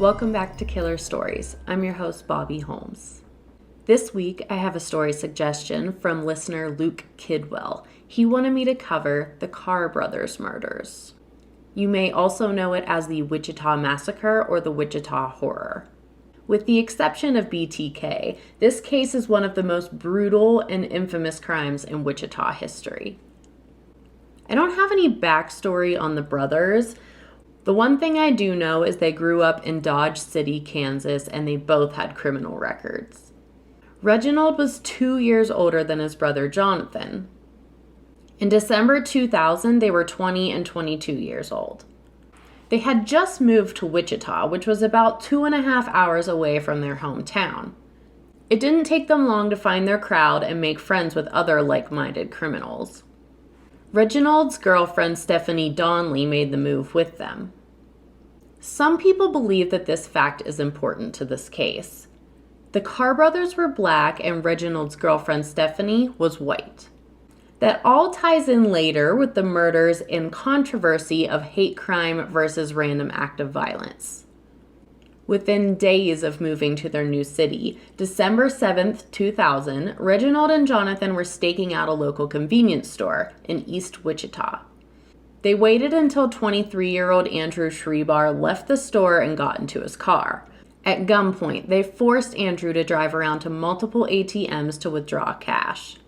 Welcome back to Killer Stories. I'm your host, Bobby Holmes. This week, I have a story suggestion from listener Luke Kidwell. He wanted me to cover the Carr brothers murders. You may also know it as the Wichita Massacre or the Wichita Horror. With the exception of BTK, this case is one of the most brutal and infamous crimes in Wichita history. I don't have any backstory on the brothers. The one thing I do know is they grew up in Dodge City, Kansas, and they both had criminal records. Reginald was 2 years older than his brother Jonathan. In December 2000, they were 20 and 22 years old. They had just moved to Wichita, which was about 2.5 hours away from their hometown. It didn't take them long to find their crowd and make friends with other like-minded criminals. Reginald's girlfriend Stephanie Donnelly made the move with them. Some people believe that this fact is important to this case. The Carr brothers were black and Reginald's girlfriend Stephanie was white. That all ties in later with the murders and controversy of hate crime versus random act of violence. Within days of moving to their new city, December 7th, 2000, Reginald and Jonathan were staking out a local convenience store in East Wichita. They waited until 23-year-old Andrew Schrebar left the store and got into his car. At gunpoint, they forced Andrew to drive around to multiple ATMs to withdraw cash.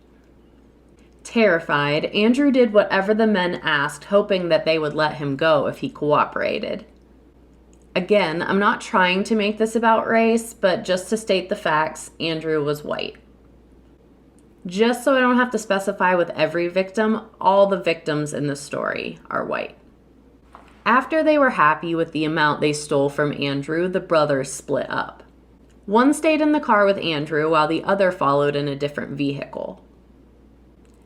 Terrified, Andrew did whatever the men asked, hoping that they would let him go if he cooperated. Again, I'm not trying to make this about race, but just to state the facts, Andrew was white. Just so I don't have to specify with every victim, all the victims in the story are white. After they were happy with the amount they stole from Andrew, the brothers split up. One stayed in the car with Andrew while the other followed in a different vehicle.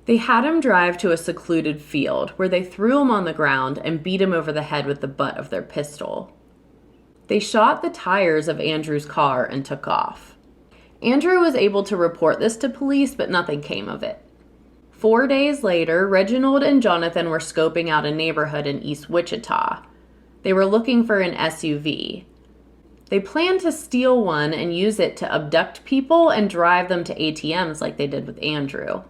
They had him drive to a secluded field where they threw him on the ground and beat him over the head with the butt of their pistol. They shot the tires of Andrew's car and took off. Andrew was able to report this to police, but nothing came of it. 4 days later, Reginald and Jonathan were scoping out a neighborhood in East Wichita. They were looking for an SUV. They planned to steal one and use it to abduct people and drive them to ATMs like they did with Andrew.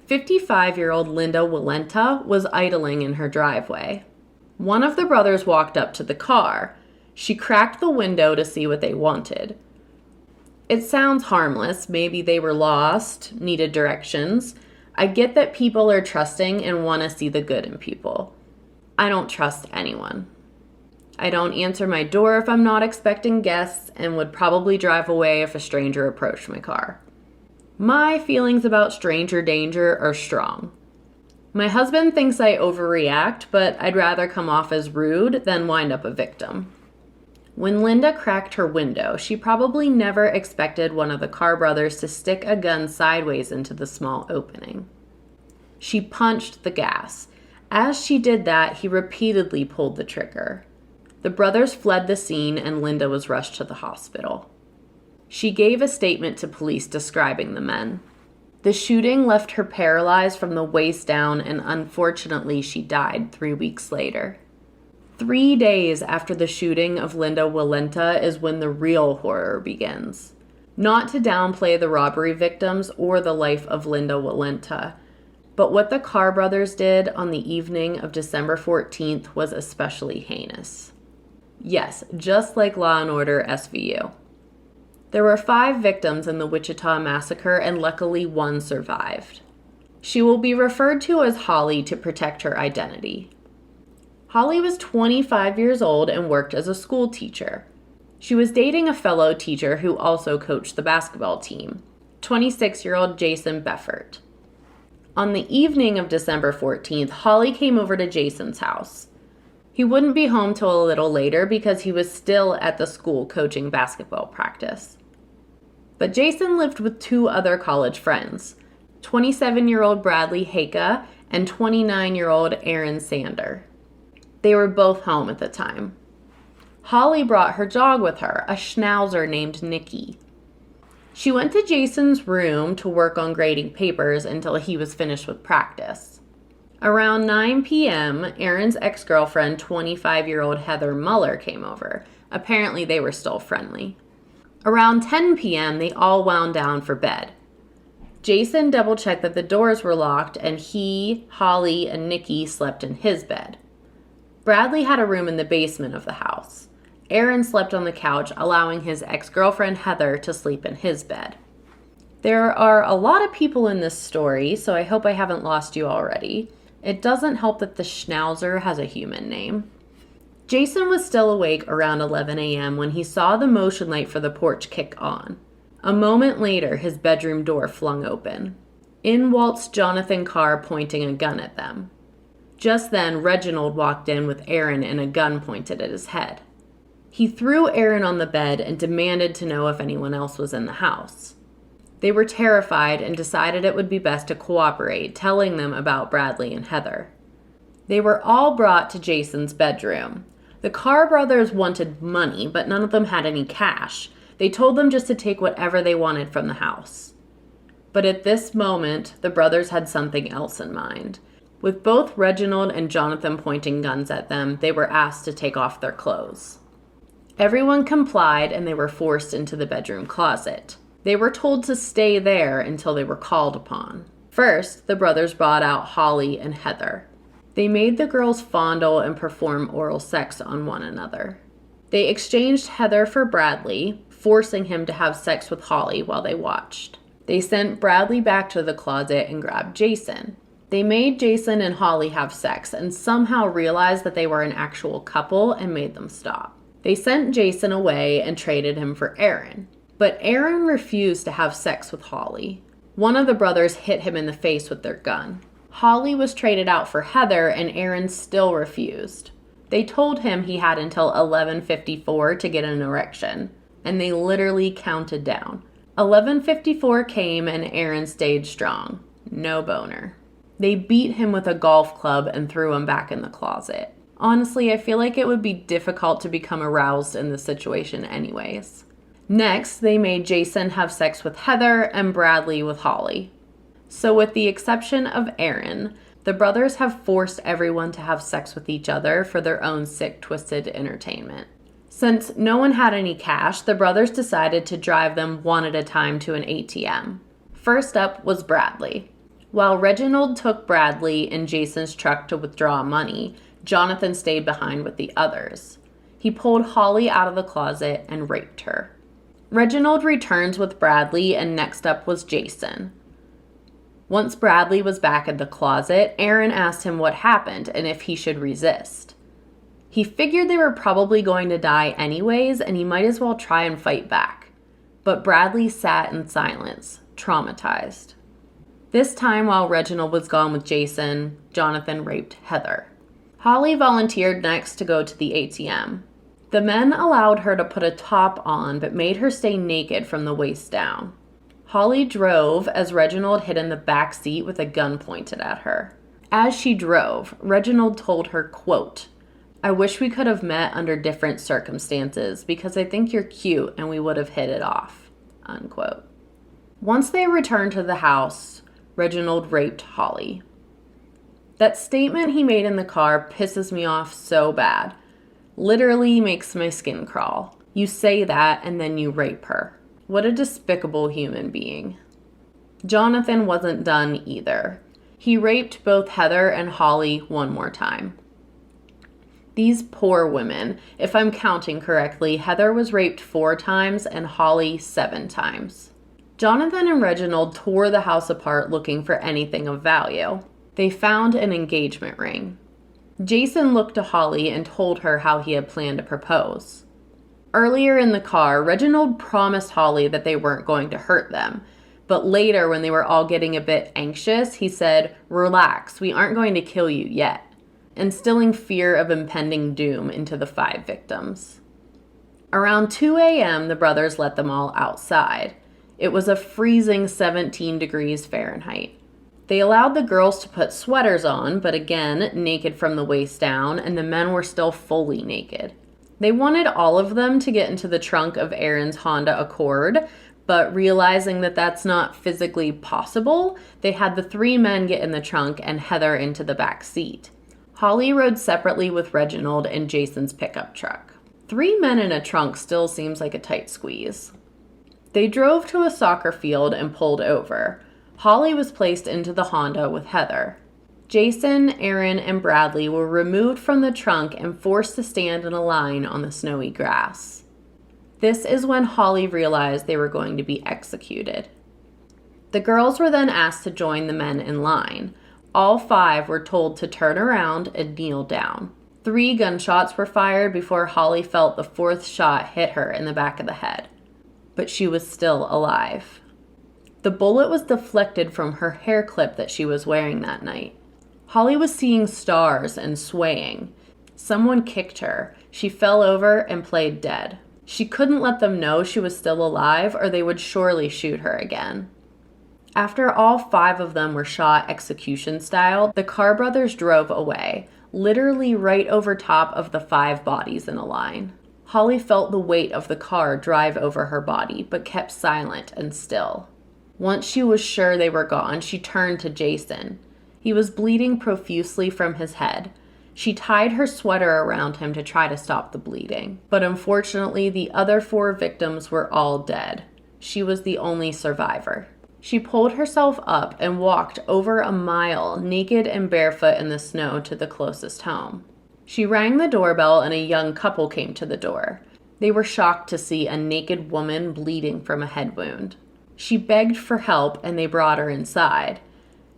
55-year-old Linda Walenta was idling in her driveway. One of the brothers walked up to the car. She cracked the window to see what they wanted. It sounds harmless. Maybe they were lost, needed directions. I get that people are trusting and want to see the good in people. I don't trust anyone. I don't answer my door if I'm not expecting guests and would probably drive away if a stranger approached my car. My feelings about stranger danger are strong. My husband thinks I overreact, but I'd rather come off as rude than wind up a victim. When Linda cracked her window, she probably never expected one of the Carr brothers to stick a gun sideways into the small opening. She punched the gas. As she did that, he repeatedly pulled the trigger. The brothers fled the scene and Linda was rushed to the hospital. She gave a statement to police describing the men. The shooting left her paralyzed from the waist down, and unfortunately, she died 3 weeks later. 3 days after the shooting of Linda Walenta is when the real horror begins. Not to downplay the robbery victims or the life of Linda Walenta, but what the Carr brothers did on the evening of December 14th was especially heinous. Yes, just like Law and Order SVU. There were 5 victims in the Wichita Massacre, and luckily one survived. She will be referred to as Holly to protect her identity. Holly was 25 years old and worked as a school teacher. She was dating a fellow teacher who also coached the basketball team, 26-year-old Jason Beffert. On the evening of December 14th, Holly came over to Jason's house. He wouldn't be home till a little later because he was still at the school coaching basketball practice. But Jason lived with 2 other college friends, 27-year-old Bradley Haka and 29-year-old Aaron Sander. They were both home at the time. Holly brought her dog with her, a schnauzer named Nikki. She went to Jason's room to work on grading papers until he was finished with practice. Around 9 p.m., Aaron's ex-girlfriend, 25-year-old Heather Muller, came over. Apparently, they were still friendly. Around 10 p.m., they all wound down for bed. Jason double-checked that the doors were locked, and he, Holly, and Nikki slept in his bed. Bradley had a room in the basement of the house. Aaron slept on the couch, allowing his ex-girlfriend Heather to sleep in his bed. There are a lot of people in this story, so I hope I haven't lost you already. It doesn't help that the Schnauzer has a human name. Jason was still awake around 11 a.m. when he saw the motion light for the porch kick on. A moment later, his bedroom door flung open. In waltzed Jonathan Carr, pointing a gun at them. Just then, Reginald walked in with Aaron and a gun pointed at his head. He threw Aaron on the bed and demanded to know if anyone else was in the house. They were terrified and decided it would be best to cooperate, telling them about Bradley and Heather. They were all brought to Jason's bedroom. The Carr brothers wanted money, but none of them had any cash. They told them just to take whatever they wanted from the house. But at this moment, the brothers had something else in mind. With both Reginald and Jonathan pointing guns at them, they were asked to take off their clothes. Everyone complied, and they were forced into the bedroom closet. They were told to stay there until they were called upon. First, the brothers brought out Holly and Heather. They made the girls fondle and perform oral sex on one another. They exchanged Heather for Bradley, forcing him to have sex with Holly while they watched. They sent Bradley back to the closet and grabbed Jason. They made Jason and Holly have sex and somehow realized that they were an actual couple and made them stop. They sent Jason away and traded him for Aaron. But Aaron refused to have sex with Holly. One of the brothers hit him in the face with their gun. Holly was traded out for Heather, and Aaron still refused. They told him he had until 11:54 to get an erection, and they literally counted down. 11:54 came, and Aaron stayed strong. No boner. They beat him with a golf club and threw him back in the closet. Honestly, I feel like it would be difficult to become aroused in this situation anyways. Next, they made Jason have sex with Heather and Bradley with Holly. So with the exception of Aaron, the brothers have forced everyone to have sex with each other for their own sick, twisted entertainment. Since no one had any cash, the brothers decided to drive them one at a time to an ATM. First up was Bradley. While Reginald took Bradley in Jason's truck to withdraw money, Jonathan stayed behind with the others. He pulled Holly out of the closet and raped her. Reginald returns with Bradley, and next up was Jason. Once Bradley was back in the closet, Aaron asked him what happened and if he should resist. He figured they were probably going to die anyways, and he might as well try and fight back. But Bradley sat in silence, traumatized. This time, while Reginald was gone with Jason, Jonathan raped Heather. Holly volunteered next to go to the ATM. The men allowed her to put a top on, but made her stay naked from the waist down. Holly drove as Reginald hid in the back seat with a gun pointed at her. As she drove, Reginald told her, quote, "I wish we could have met under different circumstances because I think you're cute and we would have hit it off," unquote. Once they returned to the house, Reginald raped Holly. That statement he made in the car pisses me off so bad. Literally makes my skin crawl. You say that and then you rape her. What a despicable human being. Jonathan wasn't done either. He raped both Heather and Holly one more time. These poor women. If I'm counting correctly, Heather was raped 4 times and Holly 7 times. Jonathan and Reginald tore the house apart looking for anything of value. They found an engagement ring. Jason looked to Holly and told her how he had planned to propose. Earlier in the car, Reginald promised Holly that they weren't going to hurt them. But later, when they were all getting a bit anxious, he said, "Relax, we aren't going to kill you yet," instilling fear of impending doom into the 5 victims. Around 2 a.m., the brothers let them all outside. It was a freezing 17 degrees Fahrenheit. They allowed the girls to put sweaters on, but again, naked from the waist down, and the men were still fully naked. They wanted all of them to get into the trunk of Aaron's Honda Accord, but realizing that that's not physically possible, they had the 3 men get in the trunk and Heather into the back seat. Holly rode separately with Reginald in Jason's pickup truck. 3 men in a trunk still seems like a tight squeeze. They drove to a soccer field and pulled over. Holly was placed into the Honda with Heather. Jason, Aaron, and Bradley were removed from the trunk and forced to stand in a line on the snowy grass. This is when Holly realized they were going to be executed. The girls were then asked to join the men in line. All 5 were told to turn around and kneel down. 3 gunshots were fired before Holly felt the 4th shot hit her in the back of the head. But she was still alive. The bullet was deflected from her hair clip that she was wearing that night. Holly was seeing stars and swaying. Someone kicked her. She fell over and played dead. She couldn't let them know she was still alive or they would surely shoot her again. After all 5 of them were shot execution style, the Carr brothers drove away, literally right over top of the 5 bodies in a line. Holly felt the weight of the car drive over her body, but kept silent and still. Once she was sure they were gone, she turned to Jason. He was bleeding profusely from his head. She tied her sweater around him to try to stop the bleeding. But unfortunately, the other 4 victims were all dead. She was the only survivor. She pulled herself up and walked over a mile, naked and barefoot in the snow, to the closest home. She rang the doorbell and a young couple came to the door. They were shocked to see a naked woman bleeding from a head wound. She begged for help and they brought her inside.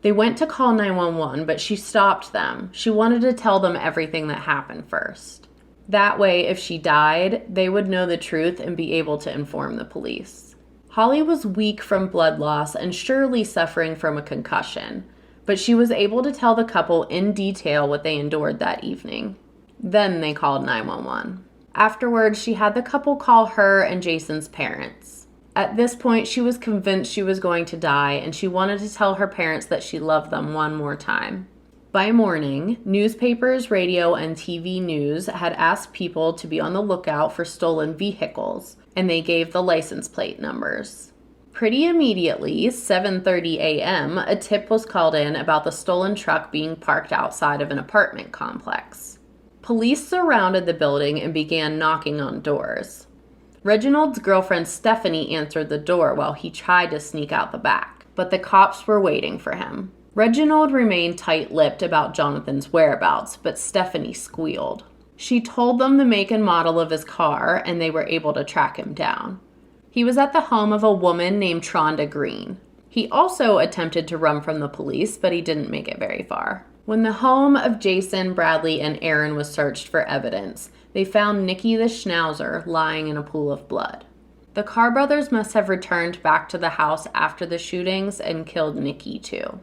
They went to call 911, but she stopped them. She wanted to tell them everything that happened first. That way, if she died, they would know the truth and be able to inform the police. Holly was weak from blood loss and surely suffering from a concussion, but she was able to tell the couple in detail what they endured that evening. Then they called 911. Afterwards, she had the couple call her and Jason's parents. At this point, she was convinced she was going to die, and she wanted to tell her parents that she loved them one more time. By morning, newspapers, radio, and TV news had asked people to be on the lookout for stolen vehicles, and they gave the license plate numbers. Pretty immediately, 7:30 a.m., a tip was called in about the stolen truck being parked outside of an apartment complex. Police surrounded the building and began knocking on doors. Reginald's girlfriend Stephanie answered the door while he tried to sneak out the back, but the cops were waiting for him. Reginald remained tight-lipped about Jonathan's whereabouts, but Stephanie squealed. She told them the make and model of his car, and they were able to track him down. He was at the home of a woman named Tronda Green. He also attempted to run from the police, but he didn't make it very far. When the home of Jason, Bradley, and Aaron was searched for evidence, they found Nikki the Schnauzer lying in a pool of blood. The Carr brothers must have returned back to the house after the shootings and killed Nikki too.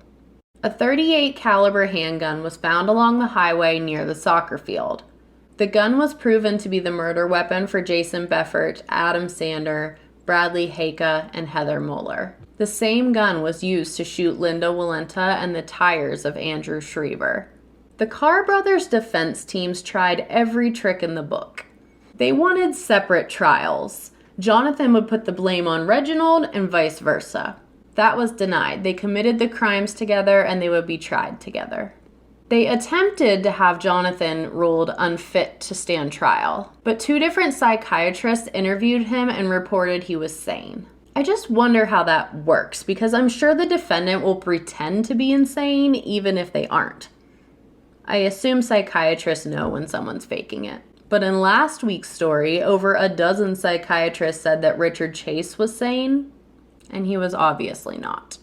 A .38 caliber handgun was found along the highway near the soccer field. The gun was proven to be the murder weapon for Jason Beffert, Adam Sander, Bradley Haka, and Heather Moeller. The same gun was used to shoot Linda Walenta and the tires of Andrew Schreiber. The Carr brothers' defense teams tried every trick in the book. They wanted separate trials. Jonathan would put the blame on Reginald and vice versa. That was denied. They committed the crimes together and they would be tried together. They attempted to have Jonathan ruled unfit to stand trial, but 2 different psychiatrists interviewed him and reported he was sane. I just wonder how that works, because I'm sure the defendant will pretend to be insane even if they aren't. I assume psychiatrists know when someone's faking it. But in last week's story, over a dozen psychiatrists said that Richard Chase was sane, and he was obviously not.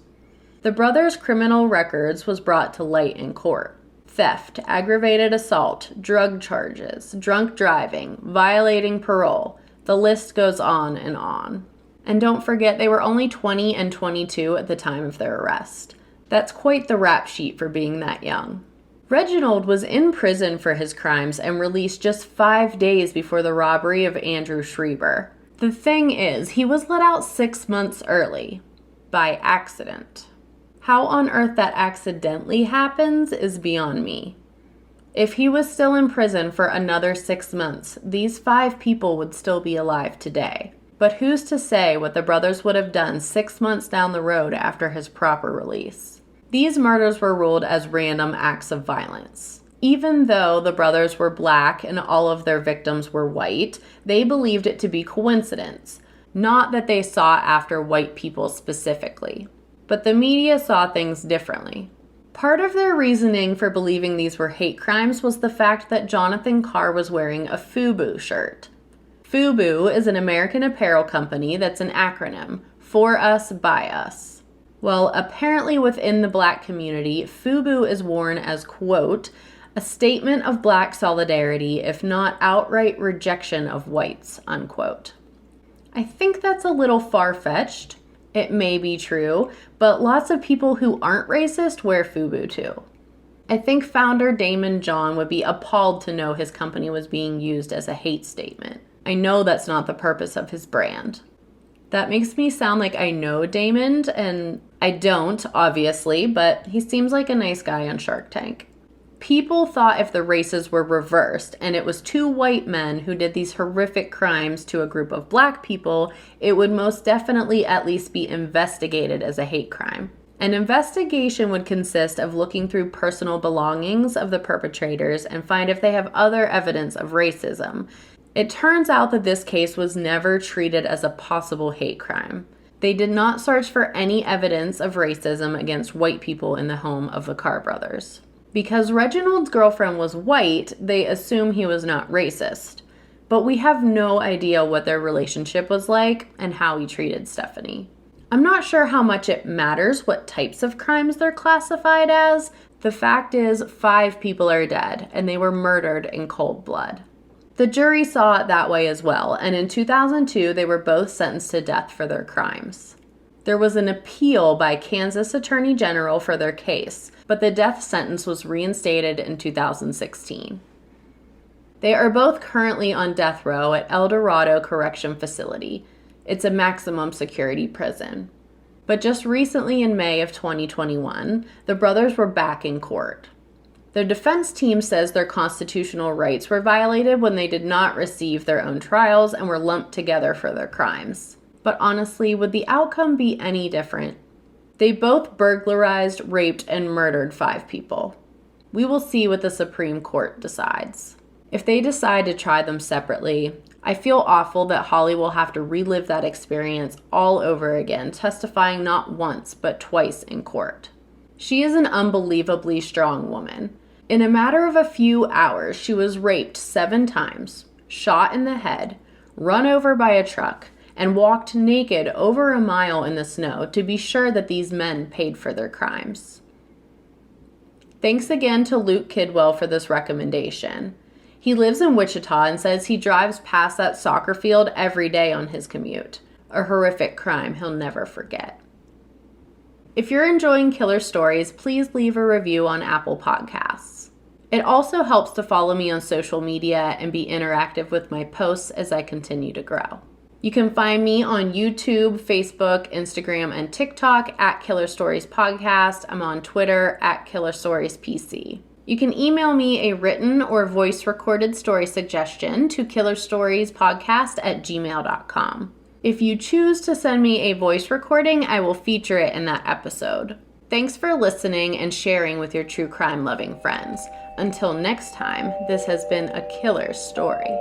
The brothers' criminal records was brought to light in court. Theft, aggravated assault, drug charges, drunk driving, violating parole. The list goes on and on. And don't forget, they were only 20 and 22 at the time of their arrest. That's quite the rap sheet for being that young. Reginald was in prison for his crimes and released just 5 days before the robbery of Andrew Schreiber. The thing is, he was let out 6 months early. By accident. How on earth that accidentally happens is beyond me. If he was still in prison for another 6 months, these 5 people would still be alive today. But who's to say what the brothers would have done 6 months down the road after his proper release? These murders were ruled as random acts of violence. Even though the brothers were black and all of their victims were white, they believed it to be coincidence, not that they sought after white people specifically. But the media saw things differently. Part of their reasoning for believing these were hate crimes was the fact that Jonathan Carr was wearing a FUBU shirt. FUBU is an American apparel company that's an acronym, For Us, By Us. Well, apparently within the black community, FUBU is worn as, quote, a statement of black solidarity, if not outright rejection of whites, unquote. I think that's a little far-fetched. It may be true, but lots of people who aren't racist wear FUBU too. I think founder Damon John would be appalled to know his company was being used as a hate statement. I know that's not the purpose of his brand. That makes me sound like I know Damon, and I don't, obviously, but he seems like a nice guy on Shark Tank. People thought if the races were reversed and it was two white men who did these horrific crimes to a group of black people, it would most definitely at least be investigated as a hate crime. An investigation would consist of looking through personal belongings of the perpetrators and find if they have other evidence of racism. It turns out that this case was never treated as a possible hate crime. They did not search for any evidence of racism against white people in the home of the Carr brothers. Because Reginald's girlfriend was white, they assume he was not racist. But we have no idea what their relationship was like and how he treated Stephanie. I'm not sure how much it matters what types of crimes they're classified as. The fact is, 5 people are dead, and they were murdered in cold blood. The jury saw it that way as well, and in 2002, they were both sentenced to death for their crimes. There was an appeal by Kansas Attorney General for their case, but the death sentence was reinstated in 2016. They are both currently on death row at El Dorado Correction Facility. It's a maximum security prison. But just recently in May of 2021, the brothers were back in court. Their defense team says their constitutional rights were violated when they did not receive their own trials and were lumped together for their crimes. But honestly, would the outcome be any different? They both burglarized, raped, and murdered 5 people. We will see what the Supreme Court decides. If they decide to try them separately, I feel awful that Holly will have to relive that experience all over again, testifying not once, but twice in court. She is an unbelievably strong woman. In a matter of a few hours, she was raped 7 times, shot in the head, run over by a truck, and walked naked over a mile in the snow to be sure that these men paid for their crimes. Thanks again to Luke Kidwell for this recommendation. He lives in Wichita and says he drives past that soccer field every day on his commute. A horrific crime he'll never forget. If you're enjoying Killer Stories, please leave a review on Apple Podcasts. It also helps to follow me on social media and be interactive with my posts as I continue to grow. You can find me on YouTube, Facebook, Instagram, and TikTok at Killer Stories Podcast. I'm on Twitter at Killer Stories PC. You can email me a written or voice recorded story suggestion to killerstoriespodcast@gmail.com. If you choose to send me a voice recording, I will feature it in that episode. Thanks for listening and sharing with your true crime loving friends. Until next time, this has been a Killer Story.